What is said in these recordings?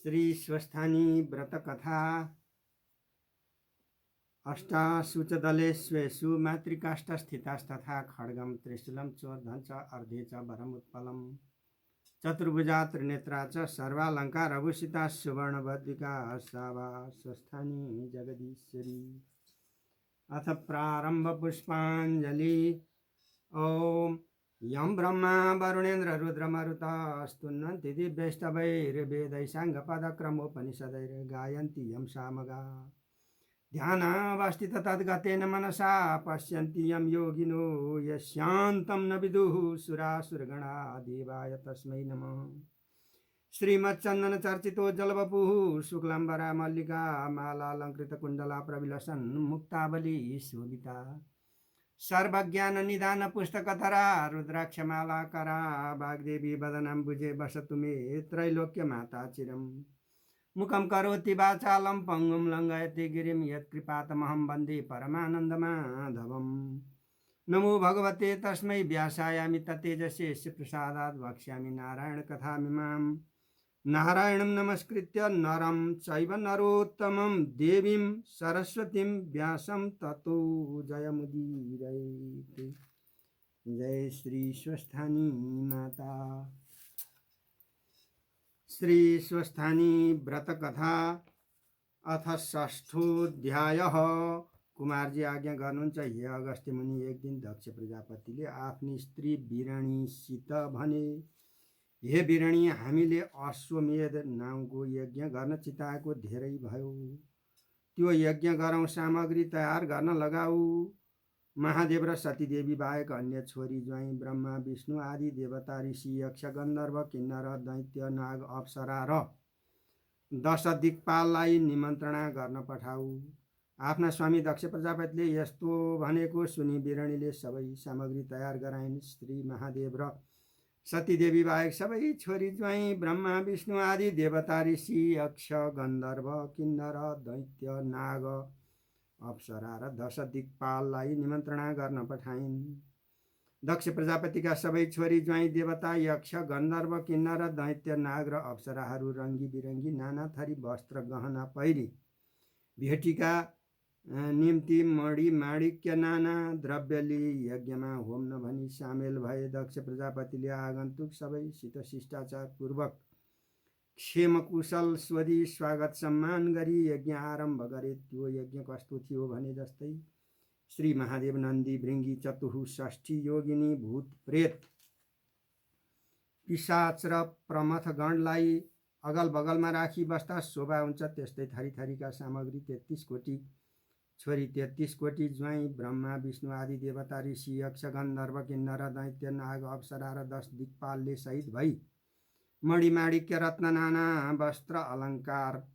श्री स्वस्थानी व्रत कथा अष्टाशुचदलेष्वेषु मातृकाष्ठस्थितास्तथा खड्गं त्रिशूलं चोर्धं च अर्धे च वरमुत्पलं चतुर्भुजा त्रिनेत्रा च सर्वालङ्कारभूषिता सुवर्णवद्विका सा वा स्वस्थानी जगदीश्वरी। अथ प्रारंभ पुष्पांजलि। ओम यं ब्रह्मा वरुणेन्द्र रुद्रमरुतः स्तुन्वन्ति दिव्यैस्तवैर्वेदैः साङ्गपदक्रमोपनिषदैर्गायन्ति यं सामगा ध्यानावस्थित तद्गतेन मनसा पश्यन्ति यं योगिनो यस्यान्तं न विदुः सुरासुरगणा देवाय तस्मै नमः। श्रीमच्चन्दन चर्चितो जलवपुः शुक्लाम्बरा मल्लिका मालालङ्कृतकुण्डला प्रविलसन् मुक्तावली शोभिता सर्वज्ञान निदान पुस्तकधरा रुद्राक्षमालाकरा वाग्देवी वदनाम्बुजे वसतु मे त्रैलोक्य माता चिरम् मुखं करोति वाचालं पङ्गुं लङ्घयति गिरिं यत्कृपातमहं वन्दे परमानन्दमाधवम्। नमो भगवते तस्मै व्यासायामि ततेजसे प्रसादात् वक्ष्यामि नारायण कथामिमां। नारायणं नमस्कृत्य नरं चैव नरोत्तमं देवीं सरस्वतीं व्यासं ततो जयमुदीरयेत्। जय श्री स्वस्थानी माता। श्री स्वस्थानी व्रत कथा अथ षष्ठोऽध्यायः। कुमारजी आज्ञा गर्नुहुन्छ, हे अगस्त्य मुनि, एक दिन दक्ष प्रजापतिले आफ्नी स्त्री बिरणीसित भने, हे बिरणी, हामीले अश्वमेध नामको यज्ञ गर्न चिताएको धेरै भयो। त्यो यज्ञ गरौँ, सामग्री तयार गर्न लगाऊ। महादेव र सतीदेवी बाहेक अन्य छोरी ज्वाइँ ब्रह्मा विष्णु आदि देवता ऋषि यक्ष गन्धर्व किन्नर दैत्य नाग अप्सरा र 10 दिक्पाललाई निमन्त्रणा गर्न पठाऊ। आफ्ना स्वामी दक्ष प्रजापतिले यस्तो भनेको सुनि बिरणीले सबै सामग्री तयार गराइन्। श्री महादेव र सतीदेवी बाहेक सबै छोरी ज्वाइँ ब्रह्मा विष्णु आदि देवता ऋषि यक्ष गन्धर्व किन्नर दैत्य नाग अप्सरा र 10 दिक्पाललाई निमन्त्रणा गर्न पठाइन्। दक्ष प्रजापतिका सबै छोरी ज्वाइँ देवता यक्ष गन्धर्व किन्नर दैत्य नाग र अप्सराहरू रङ्गी बिरङ्गी नाना थरी वस्त्र गहना पहिरी भेटीका निम्ति मणि माणिक्य नाना द्रव्य लिई यज्ञमा होम नभनी सामेल भए। दक्ष प्रजापतिले आगन्तुक सबैसित शिष्टाचार पूर्वक क्षेम कुशल स्वदी स्वागत सम्मान गरी यज्ञ आरम्भ गरे। त्यो यज्ञ कस्तो थियो भने जस्तै श्री महादेव नन्दी भृङ्गी चतुः षष्ठी योगिनी भूत प्रेत पिशाच र प्रमथ गणलाई अगल बगलमा राखी बस्दा शोभा हुन्छ, त्यस्तै थरी थरीका सामग्री 33 कोटी छोरी 33 कोटी ज्वाइँ ब्रह्मा विष्णु आदि देवता ऋषि यक्ष गन्धर्व किन्नर दैत्य नाग अप्सरा र 10 दिक्पालले सहित भई मणि माणिक्य रत्न नाना वस्त्र अलङ्कार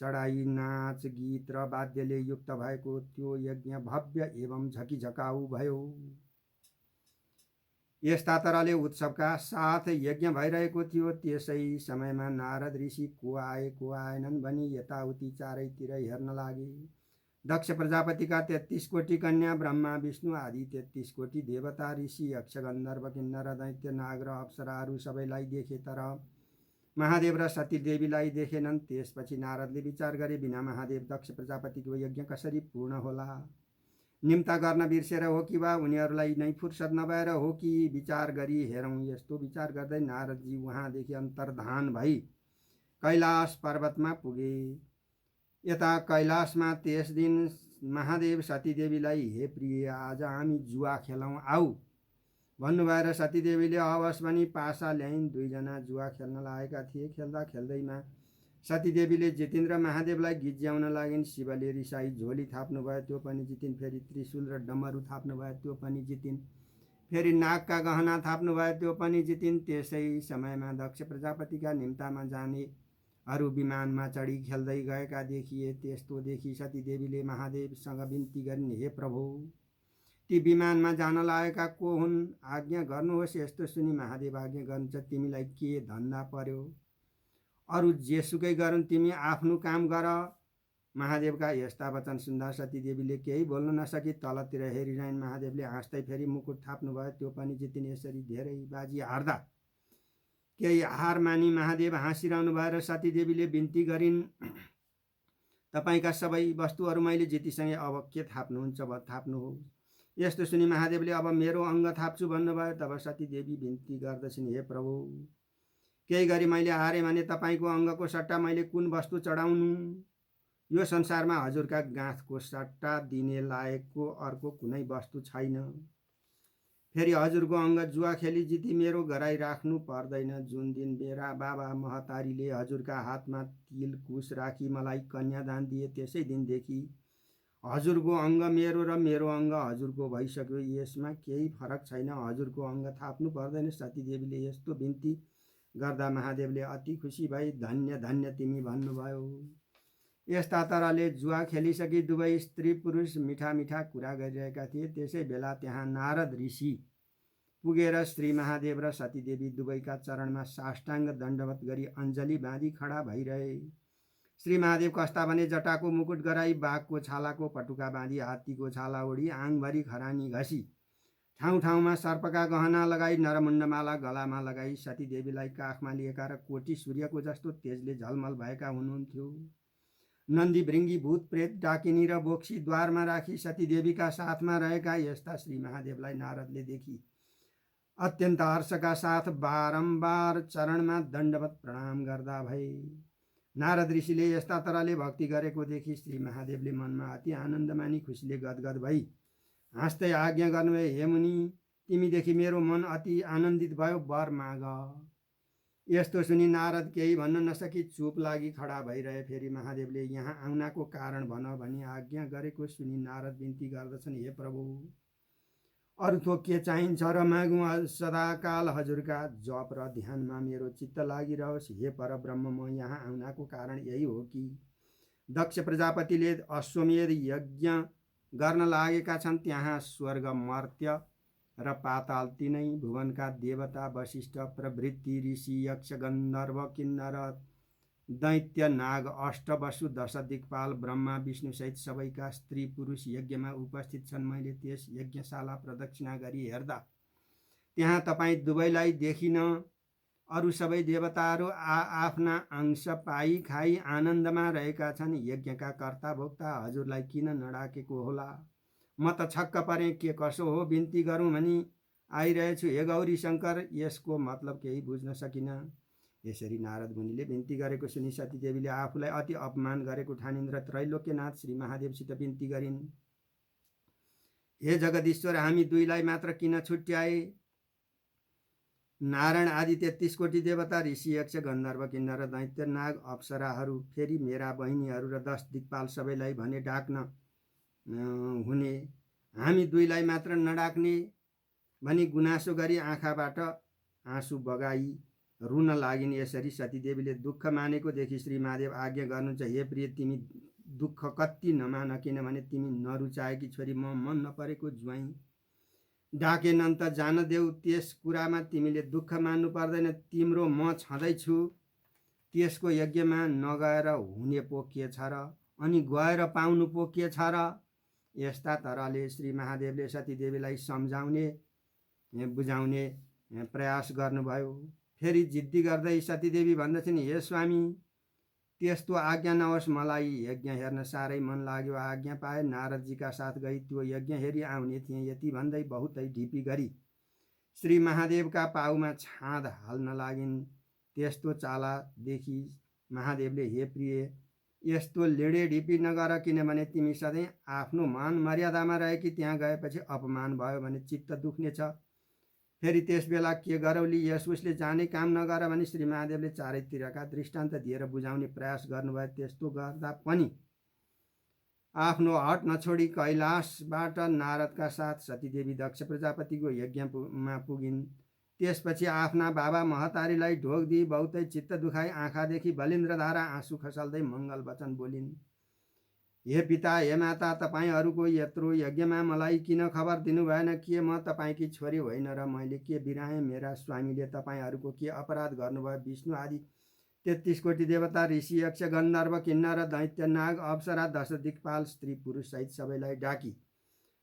चढाई नाच गीत र वाद्यले युक्त भएको त्यो यज्ञ भव्य एवं झकिझकाउ भयो। यस्ता तरले उत्सवका साथ यज्ञ भइरहेको थियो। त्यसै समयमा नारद ऋषि को आए को आएनन् भनी यताउति चारैतिर हेर्न लागे। दक्ष प्रजापतिका 33 कोटी कन्या ब्रह्मा विष्णु आदि 33 कोटी देवता ऋषि यक्ष गन्धर्व किन्नर दैत्य नाग र अप्सराहरू सबैलाई देखे, तर महादेव र सतीदेवीलाई देखेनन्। त्यसपछि नारदले विचार गरे, बिना महादेव दक्ष प्रजापतिको यज्ञ कसरी पूर्ण होला? निम्ता गर्न बिर्सेर हो कि वा उनीहरूलाई नै फुर्सद नभएर हो कि? विचार गरी हेरौँ। यस्तो विचार गर्दै नारदजी उहाँदेखि अन्तर्धान भई कैलाश पर्वतमा पुगे। यता कैलाशमा त्यस दिन महादेव सतीदेवीलाई, हे प्रिय, आज हामी जुवा खेलौँ आऊ भन्नु भएर सतीदेवीले हवस् भनी पासा ल्याइन्। दुईजना जुवा खेल्न लागेका थिए। खेल्दा खेल्दैमा सतीदेवीले जितिन् र महादेवलाई गिज्याउन लागिन्। शिवले रिसाई झोली थाप्नु भयो, त्यो पनि जितिन्। फेरि त्रिशूल र डमरू थाप्नु भयो, त्यो पनि जितिन्। फेरि नागका गहना थाप्नु भयो, त्यो पनि जितिन्। त्यसै समयमा दक्ष प्रजापतिका निम्तामा जाने अरू विमानमा चढी खेल्दै गएका देखिए। त्यस्तो देखि सतीदेवीले महादेवसँग बिन्ती गरिन्, हे प्रभु, ती विमानमा जान लागेका को हुन्? आज्ञा गर्नुहोस्। यस्तो सुनि महादेव आज्ञा गर्नुहुन्छ, तिमीलाई के धन्दा पर्यो? अरू जेसुकै गरून्, तिमी आफ्नो काम गर। महादेवका यस्ता वचन सुन्दा सतीदेवीले केही बोल्न नसकी तलतिर हेरिरहन्। महादेवले हाँस्दै फेरि मुकुट थाप्नु भयो, त्यो पनि जितिन्। यसरी धेरै बाजी हार्दा केही हार मानी महादेव हाँसिरहनु भयो र सतीदेवीले बिन्ती गरिन्, तपाईँका सबै वस्तुहरू मैले जितीसँगै अब के थाप्नुहुन्छ थाप्नुहोस्। यस्तो सुनि महादेवले अब मेरो अङ्ग थाप्छु भन्नुभयो। तब सतीदेवी बिन्ती गर्दछिन्, हे प्रभु, केही गरी मैले हारेँ भने तपाईँको अङ्गको सट्टा मैले कुन वस्तु चढाउनु? यो संसारमा हजुरका गाँठको सट्टा दिने लायकको अर्को कुनै वस्तु छैन। फेरि हजुरको अङ्ग जुवा खेली जिती मेरो गराइ राख्नु पर्दैन। जुन दिन मेरा बाबा महतारीले हजुरका हातमा तिल कुश राखी मलाई कन्यादान दिए, त्यसै दिनदेखि हजुरको अङ्ग मेरो र मेरो अङ्ग हजुरको भइसक्यो। यसमा केही फरक छैन, हजुरको अङ्ग थाप्नु पर्दैन। सतीदेवीले यस्तो बिन्ती गर्दा महादेवले अति खुसी भई, धन्य धन्य तिमी भन्नुभयो। यस्ता तरले जुवा खेलिसकी दुवै स्त्री पुरुष मिठा मिठा कुरा गरिरहेका थिए। त्यसै बेला त्यहाँ नारद ऋषि पुगेर श्री महादेव र सतीदेवी दुवैका चरणमा साष्टाङ्ग दण्डवत गरी अञ्जली बाँधी खडा भइरहे। श्री महादेव कस्ता भने, जटाको मुकुट गराई, बाघको छालाको पटुका बाँधी, हात्तीको छाला ओढी, आङभरि खरानी घसी, ठाउँ ठाउँमा सर्पका गहना लगाई, नरमुण्डमाला गलामा लगाई, सतीदेवीलाई काखमा लिएका र कोटी सूर्यको जस्तो तेजले झलमल भएका हुनुहुन्थ्यो। नन्दी भृङ्गी भूत प्रेत डाकिनी र बोक्सी द्वारमा राखी सतीदेवीका साथमा रहेका यस्ता श्री महादेवलाई नारदले देखी अत्यन्त हर्षका साथ बारम्बार चरणमा दण्डवत प्रणाम गर्दा भए। नारद ऋषिले यस्ता तरले भक्ति गरेको देखि श्री महादेवले मनमा अति आनन्द मानी खुसीले गदगद भई हाँस्दै आज्ञा गर्नुभयो, हे मुनि, तिमीदेखि मेरो मन अति आनन्दित भयो, वर माग। यस्तो सुनि नारद केही भन्न नसकी चुप लागि खडा भइरहे। फेरि महादेवले यहाँ आउनको कारण भन भनी आज्ञा गरेको सुनि नारद बिन्ती गर्दछन्, हे प्रभु, अरू थोक के चाहिन्छ र मागौँ? सदाकाल हजुरका जप र ध्यानमा मेरो चित्त लागिरहोस्। हे परब्रह्म, म यहाँ आउनको कारण यही हो कि दक्ष प्रजापतिले अश्वमेध यज्ञ गर्न लागेका छन्। त्यहाँ स्वर्ग, मर्त्य र पाताल तीनै भुवनका देवता वशिष्ठ प्रभृति ऋषि यक्ष गन्धर्व किन्नर दैत्य नाग अष्टवसु दश दिक्पाल ब्रह्मा विष्णु सहित सबैका स्त्री पुरुष यज्ञमा उपस्थित छन्। मैले त्यस यज्ञशाला प्रदक्षिणा गरी हेर्दा त्यहाँ तपाईँ दुवैलाई देखिन। अरू सबै देवताहरू आफ्ना अंश पाई खाई आनन्दमा रहेका छन्। यज्ञका कर्ता भोक्ता हजुरलाई किन नडाकेको होला? म त छक्क परेँ, के कसो हो बिन्ती गरौँ भनी आइरहेछु। हे गौरी शङ्कर, यसको मतलब केही बुझ्न सकिनँ। यसरी नारद मुनिले बिन्ती गरेको सुनि सतीदेवीले आफूलाई अति अपमान गरेको ठानिन् र त्रैलोक्यनाथ श्री महादेवसित बिन्ती गरिन्, हे जगदीश्वर, हामी दुईलाई मात्र किन छुट्याए? नारायण आदि 33 कोटी देवता ऋषि यक्ष गन्धर्व किन्नर दैत्य नाग अप्सराहरू, फेरि मेरा बहिनीहरू र 10 दिक्पाल सबैलाई भने डाक्न हुने, हामी दुईलाई मात्र नडाक्ने भनी गुनासो गरी आँखाबाट आँसु बगाई रुन लागिन्। यसरी सतीदेवीले दुःख मानेको देखि श्री महादेव आज्ञा गर्नुहुन्छ, हे प्रिय, तिमी दुःख कति नमान, किनभने तिमी नरुचाएकी छोरी, म मन नपरेको ज्वाइँ डाकेनन् त जान देऊ। त्यस कुरामा तिमीले दुःख मान्नु पर्दैन। तिम्रो म छँदैछु, त्यसको यज्ञमा नगएर हुने पो के छ र? अनि गएर पाउनु पो के छ र? यस्ता तरले श्री महादेवले सतीदेवीलाई सम्झाउने बुझाउने प्रयास गर्नुभयो। फेरि जिद्दी गर्दै सतीदेवी भन्दछिन्, हे स्वामी, त्यस्तो आज्ञा नहोस्, मलाई यज्ञ हेर्न साह्रै मन लाग्यो। आज्ञा पाए नारदजीका साथ गई त्यो यज्ञ हेरी आउने थिएँ। यति भन्दै बहुतै ढिपी गरी श्री महादेवका पाउमा छाँद हाल्न लागिन्। त्यस्तो चाला देखि महादेवले, हे प्रिय, यस्तो लिडे ढिपी नगर, किनभने तिमी सधैँ आफ्नो मान मर्यादामा रहेकी, त्यहाँ गएपछि अपमान भयो भने चित्त दुख्नेछ। फेरि त्यस बेला के गरौली? यस उसले जाने काम नगर भने श्री महादेवले चारैतिरका दृष्टान्त दिएर बुझाउने प्रयास गर्नुभयो। त्यस्तो गर्दा पनि आफ्नो हट नछोडी कैलाशबाट नारदका साथ सतीदेवी दक्ष प्रजापतिको यज्ञमा पुगिन्। त्यसपछि आफ्ना बाबा महतारीलाई ढोग दिई बहुतै चित्त दुखाई आँखादेखि बलिन्द्रधारा आँसु खसाल्दै मङ्गल वचन बोलिन्, हे पिता, हे माता, तपाईँहरूको यत्रो यज्ञमा मलाई किन खबर दिनु भएन? के म तपाईँकी छोरी होइन र मैले के बिराएँ? मेरा स्वामीले तपाईँहरूको के अपराध गर्नुभयो? विष्णु आदि 33 कोटी देवता ऋषि यक्ष गन्धर्व किन्नर दैत्य नाग अप्सरा 10 दिक्पाल स्त्री पुरुष सहित सबैलाई डाकी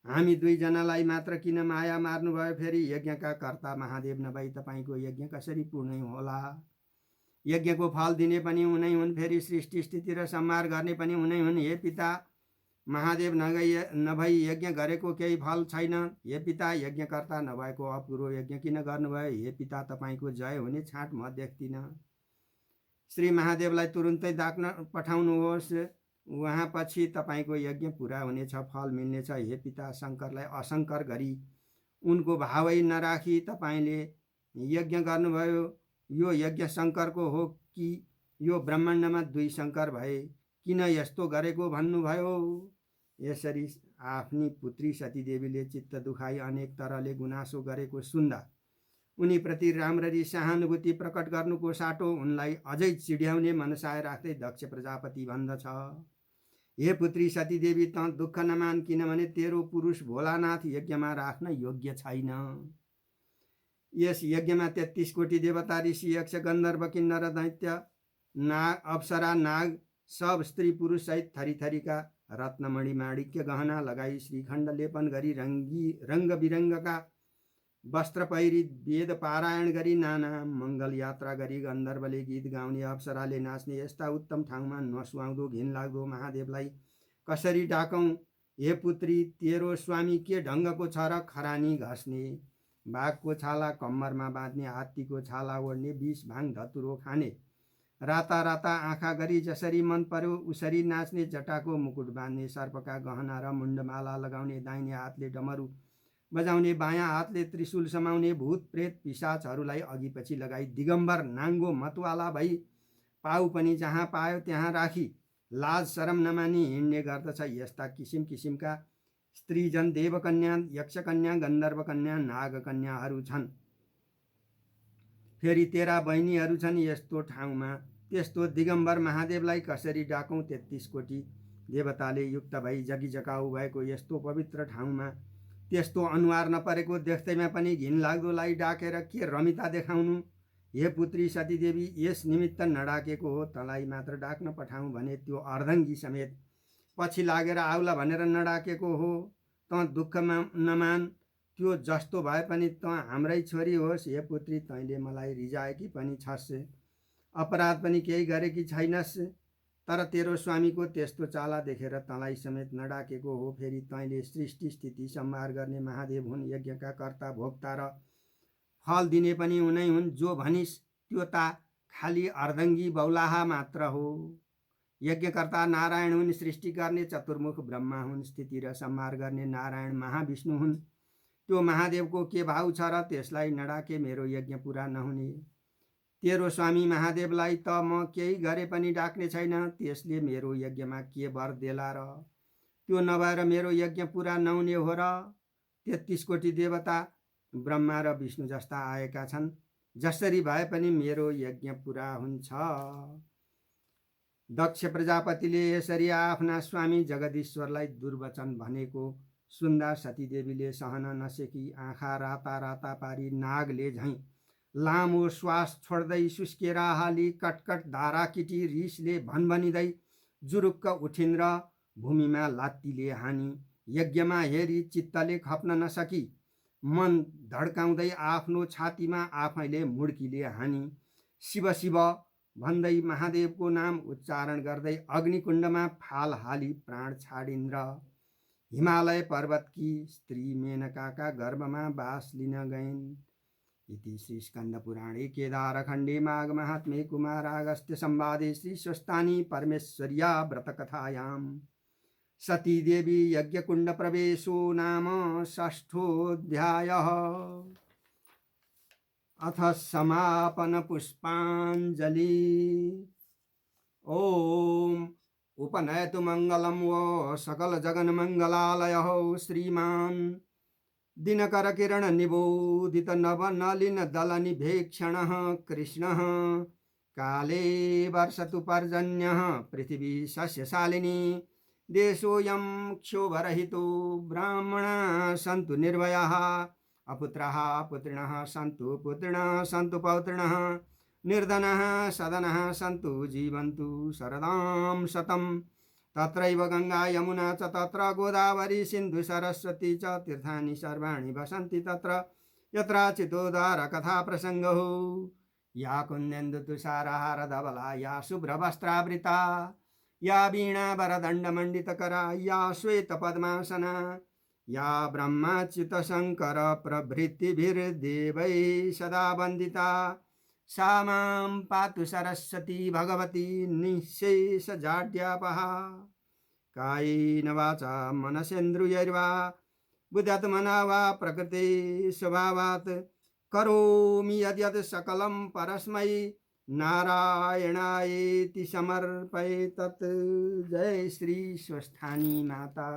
हामी दुईजनालाई मात्र किन माया मार्नुभयो? फेरि यज्ञका कर्ता महादेव नभई तपाईँको यज्ञ कसरी पूर्ण होला? यज्ञको फल दिने पनि उनै हुन्, फेरि सृष्टि स्थिति र संहार गर्ने पनि उनै हुन्। हे पिता महादेव नभई यज्ञ गरेको केही फल छैन। हे पिता यज्ञकर्ता नभएको अपुरो यज्ञ किन गर्नुभयो? हे पिता तपाईँको जय हुने छाँट म देख्दिनँ। श्री महादेवलाई तुरुन्तै डाक्न पठाउनुहोस्, उहाँ पछि तपाईँको यज्ञ पुरा हुनेछ, फल मिल्नेछ। हे पिता शङ्करलाई अशङ्कर गरी उनको भावै नराखी तपाईँले यज्ञ गर्नुभयो। यो यज्ञ शङ्करको हो कि यो ब्रह्माण्डमा दुई शङ्कर भए? किन यस्तो गरेको भन्नुभयो? यसरी आफ्नी पुत्री सतीदेवीले चित्त दुखाई अनेक तरहले गुनासो गरेको सुन्दा उनीप्रति राम्ररी सहानुभूति प्रकट गर्नुको साटो उनलाई अझै चिड्याउने मनसाय राख्दै दक्ष प्रजापति भन्दछ, हे पुत्री सतीदेवी, त दुःख नमान, किनभने तेरो पुरुष भोलानाथ यज्ञमा राख्न योग्य छैन। यस यज्ञमा 33 कोटी देवता, ऋषि, यक्ष, गन्धर्व, किन्नर, दैत्य, नाग, अप्सरा, नाग सब स्त्री पुरुष सहित थरी थरीका रत्नमणि माणिक्य गहना लगाई श्रीखण्ड लेपन गरी रङ्ग बिरङ्गका वस्त्र पहिरी वेद पारायण गरी नाना मङ्गल यात्रा गरी गन्धर्वले गीत गाउने, अप्सराले नाच्ने यस्ता उत्तम ठाउँमा नसुहाउँदो घिनलाग्दो महादेवलाई कसरी डाकौँ? हे पुत्री, तेरो स्वामी के ढङ्गको छ र? खरानी घस्ने, बाघको छाला कम्मरमा बाँध्ने, हात्तीको छाला ओढ्ने, विष भाङ धतुरो खाने, राता राता आँखा गरी जसरी मन पर्यो उसरी नाच्ने, जटाको मुकुट बाँध्ने, सर्पका गहना र मुण्डमाला लगाउने, दाहिने हातले डमरू बजाउने, बायाँ हातले त्रिशूल समाउने, भूत प्रेत पिशाचहरूलाई अघि पछि लगाई दिगम्बर नाङ्गो मतवाला भई पाउ पनि जहाँ पायो त्यहाँ राखी लाज शरम नमानी हिँड्ने गर्दछ। यस्ता किसिम किसिमका स्त्रीजन, देवकन्या, यक्षकन्या, गन्धर्वकन्या, नागकन्याहरू छन्। फेरि तेरा बहिनीहरू छन्। यस्तो ठाउँमा त्यस्तो दिगम्बर महादेवलाई कसरी डाकौँ? 33 कोटी देवताले युक्त भई जगिजकाउ भएको यस्तो पवित्र ठाउँमा त्यस्तो अनुहार नपरेको देख्दैमा पनि घिनलाग्दोलाई डाकेर के रमिता देखाउनु? हे पुत्री सतीदेवी, यस निमित्त नडाकेको हो। तँलाई मात्र डाक्न पठाउँ भने त्यो अर्धङ्गी समेत पछि लागेर आउला भनेर नडाकेको हो। तँ दुःखमा नमान, त्यो जस्तो भए पनि तँ हाम्रै छोरी होस्। हे पुत्री, तैँले मलाई रिजाएकी पनि छस्, अपराध पनि केही गरेकी छैनस्, तर तेरो स्वामीको त्यस्तो चाला देखेर तँलाई समेत नडाकेको हो। फेरि तैँले सृष्टि स्थिति संहार गर्ने महादेव हुन्, यज्ञका कर्ता भोक्ता र फल दिने पनि उनै हुन्। जो भनिस् त्यो ता खाली अर्धङ्गी बौलाहा मात्र हो। यज्ञकर्ता नारायण हुन्, सृष्टि गर्ने चतुर्मुख ब्रह्मा हुन्, स्थिति र संहार गर्ने नारायण महाविष्णु हुन्। त्यो महादेवको के भाउ छ र? त्यसलाई नडाके मेरो यज्ञ पुरा नहुने। तेरो स्वामी महादेवलाई त म केही गरे पनि डाक्ने छैन, त्यसले मेरो यज्ञमा के वर देला र? त्यो नभएर मेरो यज्ञ पुरा नहुने हो र? 33 कोटी देवता ब्रह्मा र विष्णु जस्ता आएका छन्, जसरी भए पनि मेरो यज्ञ पुरा हुन्छ। दक्ष प्रजापतिले यसरी आफ्ना स्वामी जगदीश्वरलाई दुर्वचन भनेको सुन्दा सतीदेवीले सहन नसकी आँखा राता राता पारी नागले झैँ लामो श्वास छोड्दै सुस्केर हाली कटकट धारा किटी रिसले भनभनिँदै जुरुक्क उठिन् र भूमिमा लात्तीले हानी यज्ञमा हेरी चित्तले खप्न नसकी मन धड्काउँदै आफ्नो छातीमा आफैले मुड्कीले हानी शिव शिव भन्दै महादेवको नाम उच्चारण गर्दै अग्निकुण्डमा फाल हाली प्राण छाडिन् र हिमालय पर्वतकी स्त्री मेनकाका गर्भमा बास लिन गइन्। इति श्री स्कंद पुराणे केदारखण्डे माघ महात्म्ये कुमारागस्त्य संवादे श्री स्वस्तानी परमेश्वर्या व्रतकथायां सती देवी यज्ञकुंड प्रवेशो नाम षष्ठोऽध्यायः। अथ समापन पुष्पांजलि। ओम उपनयतु मंगलम वो सकल जगन मंगलालय श्रीमान दिनकर किरण निबोधित नव नलिन दल निभेक्षण कृष्ण काले वर्षतु पर्जन्य पृथिवी सस्यशालिनी देशोऽयं क्षोभरहितो ब्राह्मणा सन्तु निर्भयाः अपुत्राः पुत्रिणः सन्तु पुत्रिणः सन्तु पौत्रिणः निर्धनः सदनः सन्तु जीवन्तु शरदां शतम् तत्रैव गङ्गा यमुना च तत्र गोदावरी सिन्धु सरस्वती च तीर्थानि सर्वाणि वसन्ति तत्र यत्राचितोदार कथा प्रसङ्गः या कुन्देन्दु तुषारहार धवला या शुभ्रवस्त्रावृता या वीणा वरदण्डमण्डितकरा या श्वेतपद्मासना या ब्रह्माच्युतशङ्कर प्रभृतिभिर्देवैः सदा वन्दिता सा मां पातु सरस्वती भगवती निःशेषजाड्यापहा कायेन वाचा मनसेन्द्रियैर्वा बुद्ध्यात्मना वा प्रकृते स्वभावात् करोमि यद्यत् सकलं परस्मै नारायणायेति समर्पये तत्। जय श्री स्वस्थानी माता।